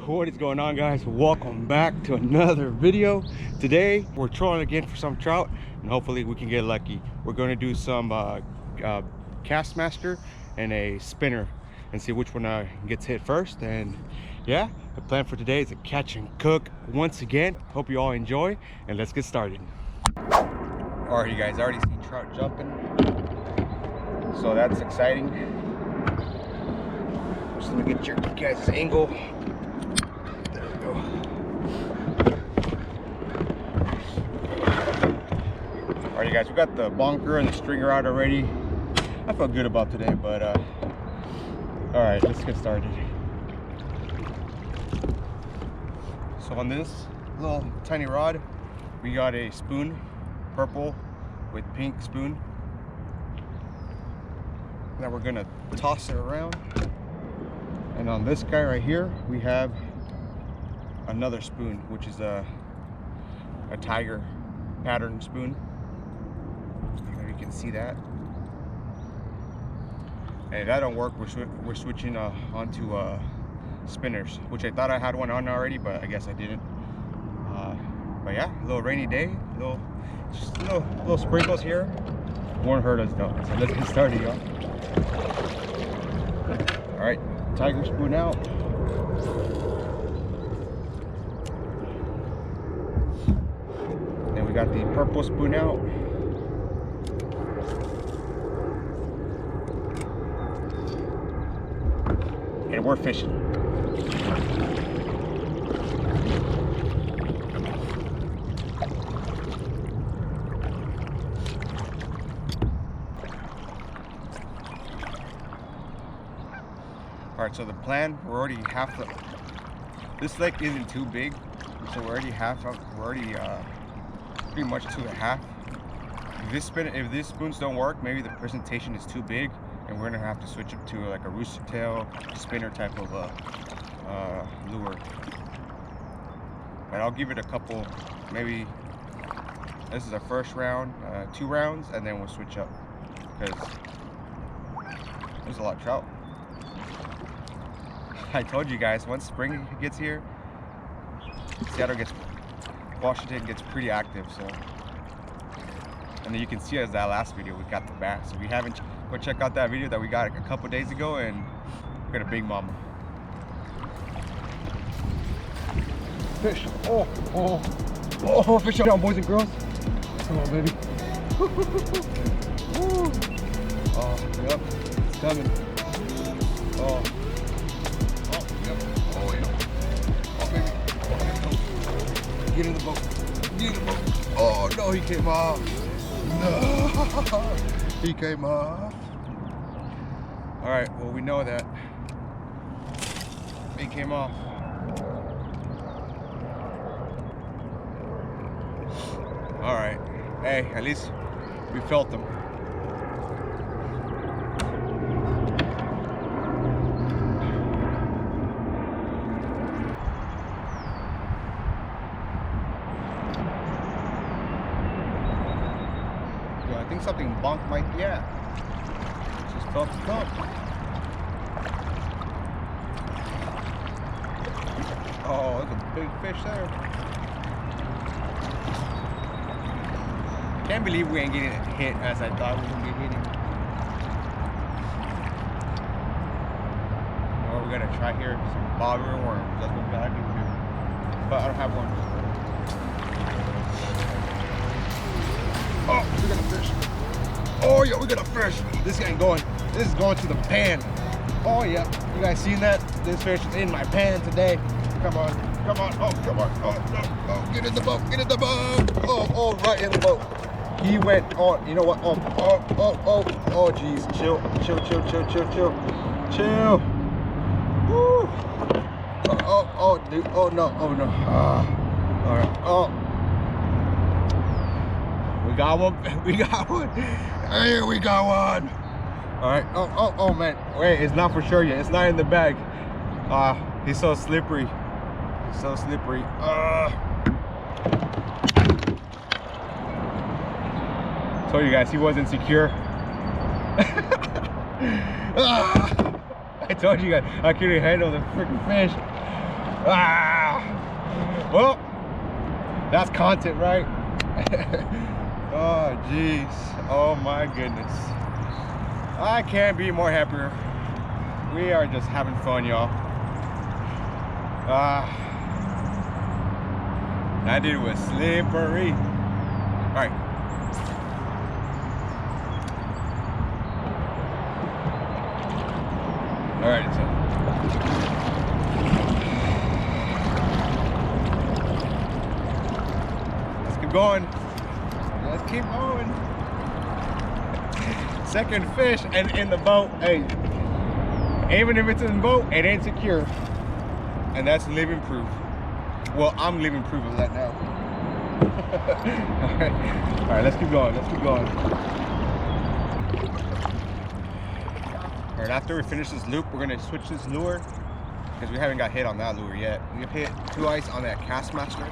What is going on, guys? Welcome back to another video. Today we're trolling again for some trout and hopefully we can get lucky. We're going to do some Castmaster and a spinner and see which one gets hit first. And yeah, the plan for today is to catch and cook once again. Hope you all enjoy and let's get started. Alright, you guys, I already see trout jumping, so that's exciting. Just let me get your guys' angle. There we go. Alright, you guys, we got the bonker and the stringer out already. I felt good about today, but alright, let's get started. So on this little tiny rod, we got a spoon, purple with pink spoon. Now we're gonna toss it around. And on this guy right here, we have another spoon, which is a tiger pattern spoon. Maybe you can see that. And if that don't work, we're switching onto spinners, which I thought I had one on already, but I guess I didn't. But yeah, a little rainy day, just little sprinkles here. Won't hurt us though. So let's get started, y'all. All right, tiger spoon out. Then we got the purple spoon out. And we're fishing. All right, so the plan, we're already half the, this lake isn't too big, so we're already pretty much to the half. If these spoons don't work, maybe the presentation is too big and we're gonna have to switch up to like a rooster tail spinner type of lure. But I'll give it a couple, maybe this is our first round, 2 rounds, and then we'll switch up because there's a lot of trout. I told you guys, once spring gets here, Washington gets pretty active. So, and then you can see as that last video, we got the bass. So we haven't, go check out that video that we got a couple days ago, and we got a big mama. Fish! Oh! Fish on, boys and girls! Come on, baby! Oh, yep, it's coming. Oh. Get in the boat. Get in the boat. Oh no, he came off. No, he came off. All right, well, we know that he came off. All right, hey, at least we felt them. I think something bonked my, yeah. Just felt the thump. Oh, there's a big fish there. Can't believe we ain't getting hit as I thought we were gonna be hitting. Well, we're gonna try here some bobber worms. That's what we gotta do here. But I don't have one. Oh, we got a fish. Oh, yeah, we got a fish. This ain't going. This is going to the pan. Oh, yeah. You guys seen that? This fish is in my pan today. Come on. Come on. Oh, come on. Oh, no. Oh, get in the boat. Get in the boat. Oh, right in the boat. He went on. You know what? Oh, geez. Chill. Chill. Woo. Oh, dude. Oh, no. All right. Oh. We got one. Here we got one. All right. Oh, man. Wait, it's not for sure yet. It's not in the bag. He's so slippery. Told you guys he wasn't secure. I told you guys I couldn't handle the freaking fish. Ah! Well, that's content, right? Oh, jeez. Oh, my goodness. I can't be more happier. We are just having fun, y'all. That dude was slippery. All right. All right, so. Let's keep going. Let's keep going. Second fish and in the boat. Hey, even if it's in the boat, it ain't secure. And that's living proof. Well, I'm living proof of that now. All right, let's keep going. Let's keep going. All right, after we finish this loop, we're gonna switch this lure because we haven't got hit on that lure yet. We've hit 2 ice on that Castmaster,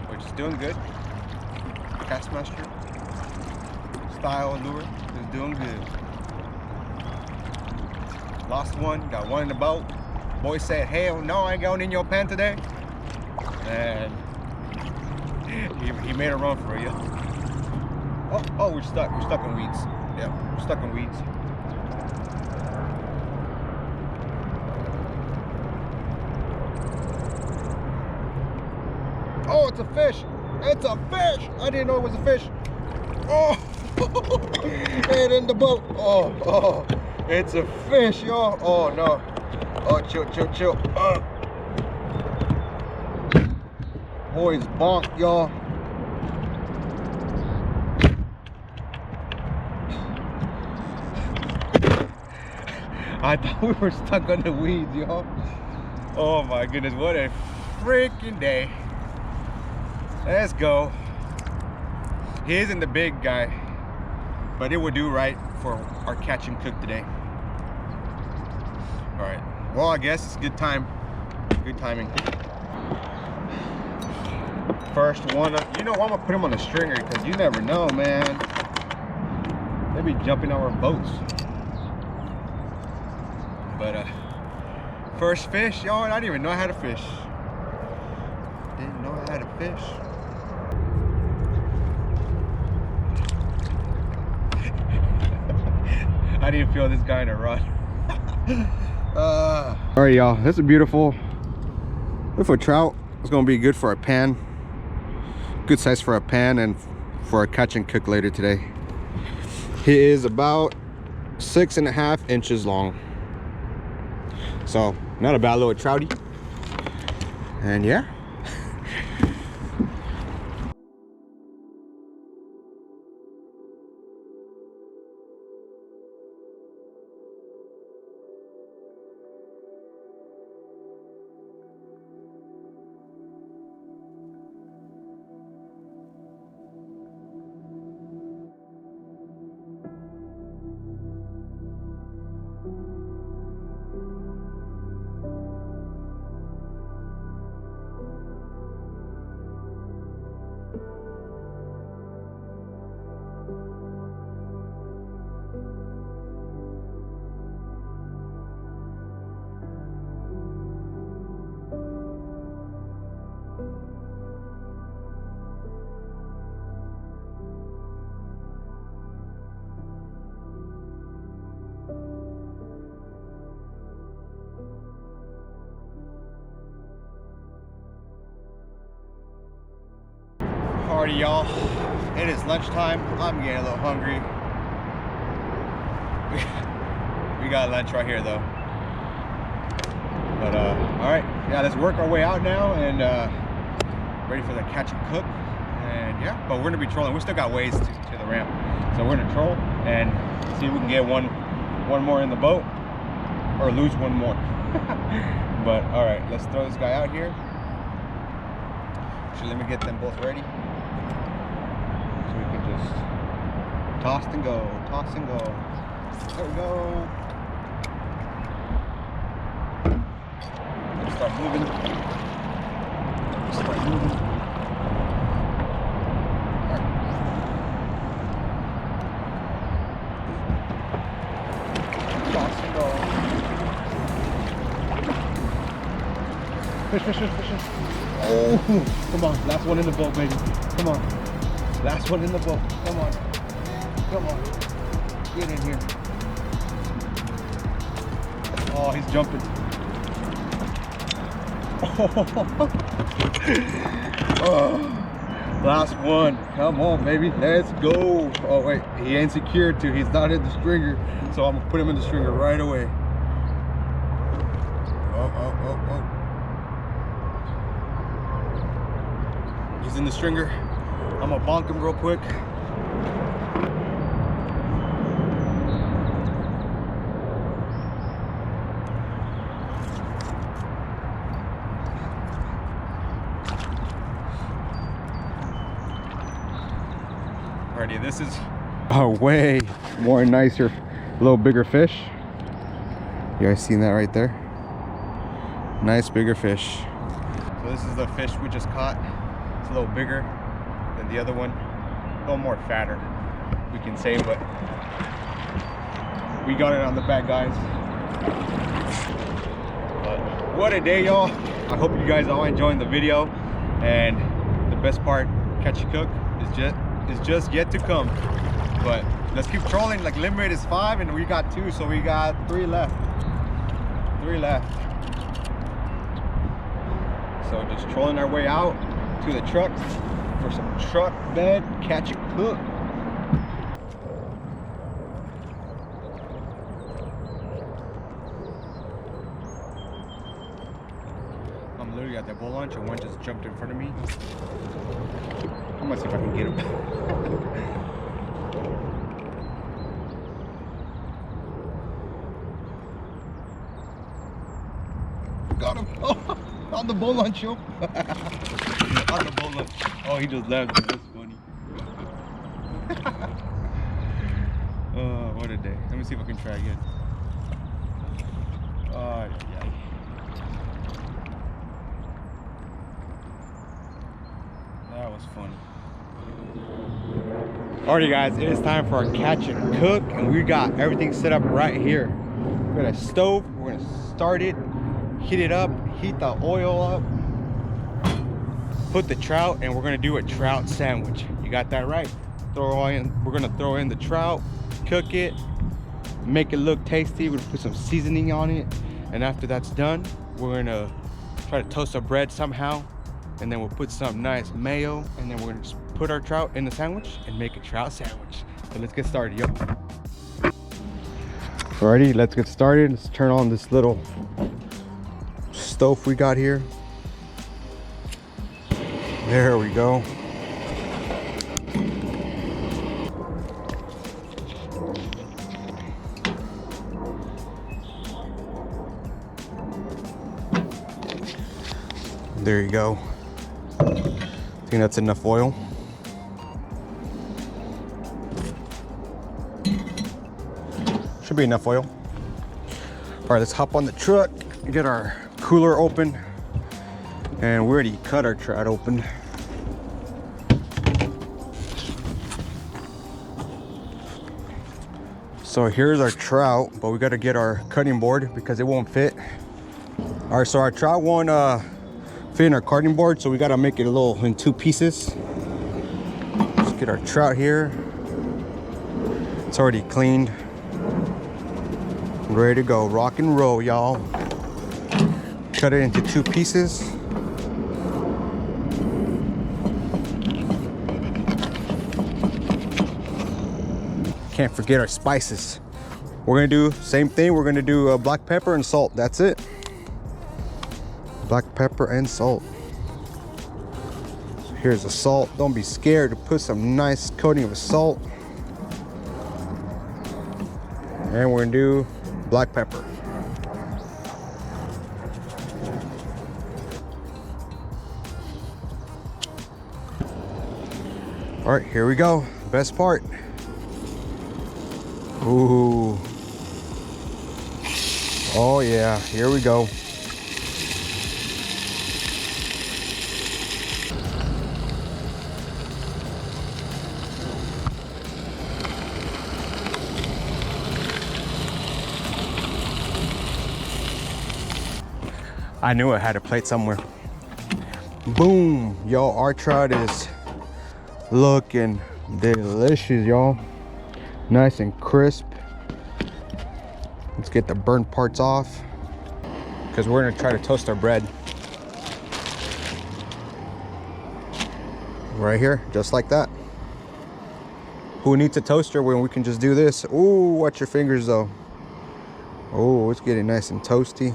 which is doing good. Castmaster style lure is doing good. Lost one, got one in the boat. Boy said, hell no, I ain't going in your pen today. And he made a run for you. Oh, we're stuck. We're stuck in weeds. Yeah, we're stuck in weeds. Oh, it's a fish. It's a fish. I didn't know it was a fish. Oh, and in the boat. Oh, it's a fish, y'all. Oh, no. Oh, chill. Boys bonked, y'all. I thought we were stuck on the weeds, y'all. Oh my goodness, what a freaking day. Let's go. He isn't the big guy, but it would do right for our catch and cook today. All right, well, I guess it's good time. Good timing. First one, you know, I'm gonna put him on a stringer because you never know, man. They be jumping our boats. But first fish, y'all, I didn't even know how to fish. Didn't know how to fish. I didn't feel this guy in a run. All right, y'all, this is beautiful trout. It's gonna be good for a pan. Good size for a pan and for a catch and cook later today. He is about 6.5 inches long. So not a bad little trouty. And yeah. Alrighty, y'all, it is lunchtime. I'm getting a little hungry. We got lunch right here though. But all right, yeah, let's work our way out now and ready for the catch and cook. And yeah, but we're gonna be trolling. We still got ways to the ramp, so we're gonna troll and see if we can get one more in the boat or lose one more. But all right, let's throw this guy out here. Actually, let me get them both ready. So we can just toss and go, toss and go. There we go. Let's start moving. Start moving. All right. Toss and go. fish. Oh, come on. Last one in the boat, baby. Come on. Last one in the boat. Come on. Come on. Get in here. Oh, he's jumping. Oh. Last one. Come on, baby. Let's go. Oh, wait. He ain't secured too. He's not in the stringer. So I'm going to put him in the stringer right away. Oh. He's in the stringer. I'm going to bonk him real quick. Alrighty, this is a way more nicer, a little bigger fish. You guys seen that right there? Nice bigger fish. So this is the fish we just caught. It's a little bigger than the other one, a little more fatter, we can say, but we got it on the bag, guys. But what a day, y'all. I hope you guys all enjoying the video, and the best part, catch and cook, is just yet to come. But let's keep trolling. Like, limit is 5 and we got 2, so we got 3 left. 3 left. So just trolling our way out to the truck for some truck bed catch and cook. I'm literally at the boat launch and one just jumped in front of me. I'm gonna see if I can get him. Got him. Oh, on the boat launch, yo. On the boat launch. Oh, he just left. That's funny. Oh, what a day. Let me see if I can try again. Oh, yeah. That was funny. Alrighty, guys, it is time for our catch and cook, and we got everything set up right here. We got a stove. We're gonna start it, heat it up, heat the oil up, put the trout, and we're gonna do a trout sandwich. You got that right. We're gonna throw in the trout, cook it, make it look tasty. We're gonna put some seasoning on it, and after that's done, we're gonna try to toast our bread somehow, and then we'll put some nice mayo, and then we're gonna just put our trout in the sandwich and make a trout sandwich. So let's get started, yo. Alrighty, let's get started. Let's turn on this little stove we got here. There we go. There you go. I think that's enough oil. Should be enough oil. All right, let's hop on the truck, get our cooler open, and we already cut our trout open. So here's our trout, but we got to get our cutting board because it won't fit. All right, so our trout won't fit in our cutting board, so we got to make it a little in 2 pieces. Let's get our trout here. It's already cleaned. Ready to go, rock and roll, y'all. Cut it into 2 pieces. Can't forget our spices. We're gonna do same thing. We're gonna do black pepper and salt. That's it. Black pepper and salt. So here's the salt. Don't be scared to put some nice coating of salt. And we're gonna do black pepper. All right, here we go. Best part. Ooh. Oh yeah, here we go. I knew I had a plate somewhere. Boom, y'all, our trout is looking delicious, y'all. Nice and crisp. Let's get the burnt parts off, because we're gonna try to toast our bread. Right here, just like that. Who needs a toaster when we can just do this? Ooh, watch your fingers though. Oh, it's getting nice and toasty.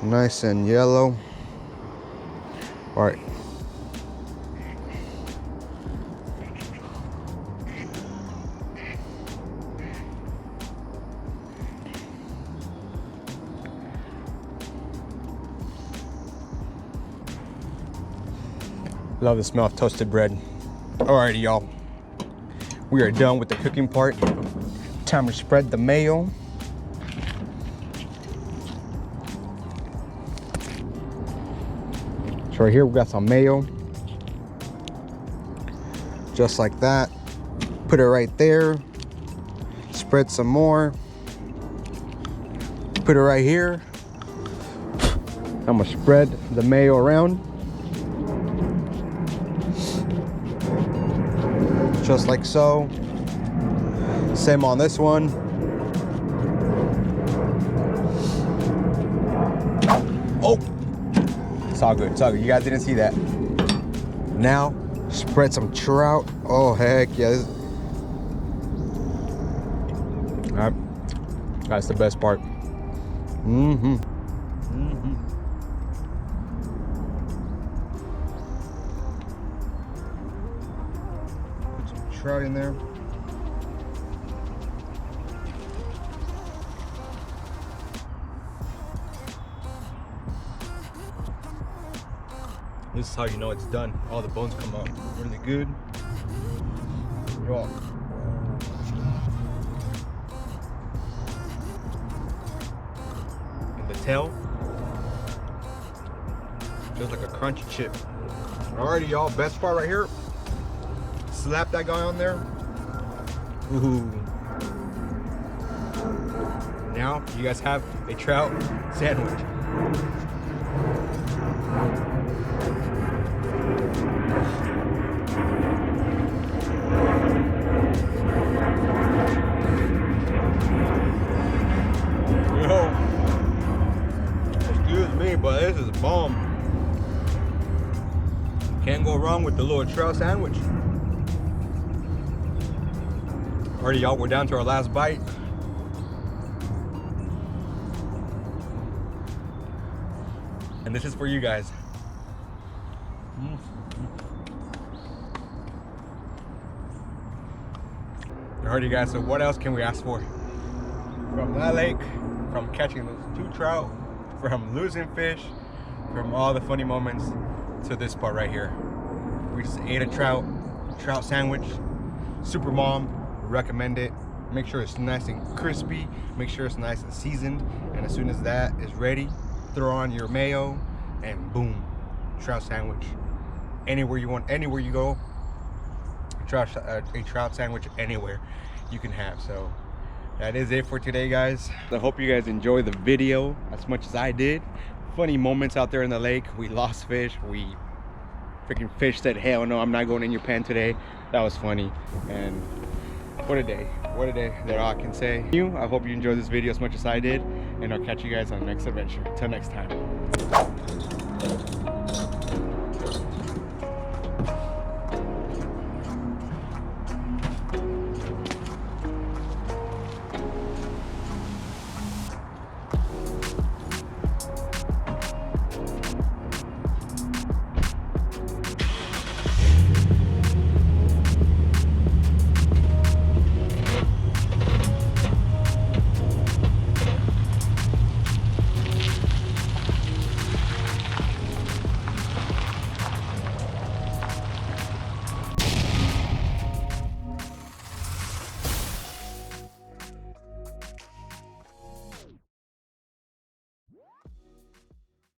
Nice and yellow. All right. Love the smell of toasted bread. Alrighty, y'all. We are done with the cooking part. Time to spread the mayo. So right here we got some mayo. Just like that. Put it right there. Spread some more. Put it right here. I'm gonna spread the mayo around. Just like so. Same on this one. Oh, it's all good, it's all good. You guys didn't see that. Now, spread some trout. Oh, heck yeah. All right, that's the best part. Trout in there. This is how you know it's done. All the bones come out really good. Y'all. And the tail, just like a crunchy chip. Alrighty, y'all. Best part right here. Slap that guy on there. Ooh. Now you guys have a trout sandwich. Yo, excuse me, but this is bomb. Can't go wrong with the little trout sandwich. Alrighty, y'all, we're down to our last bite. And this is for you guys. Alrighty, guys, so what else can we ask for? From that lake, from catching those 2 trout, from losing fish, from all the funny moments, to this part right here. We just ate a trout sandwich. Super bomb. Recommend it. Make sure it's nice and crispy, make sure it's nice and seasoned, and as soon as that is ready, throw on your mayo and boom, trout sandwich. Anywhere you want, anywhere you go, a trout sandwich anywhere you can have. So that is it for today, guys. I hope you guys enjoyed the video as much as I did. Funny moments out there in the lake. We lost fish, we freaking fish said hell no, I'm not going in your pan today. That was funny. And what a day that all I can say. I hope you enjoyed this video as much as I did, and I'll catch you guys on the next adventure. Till next time.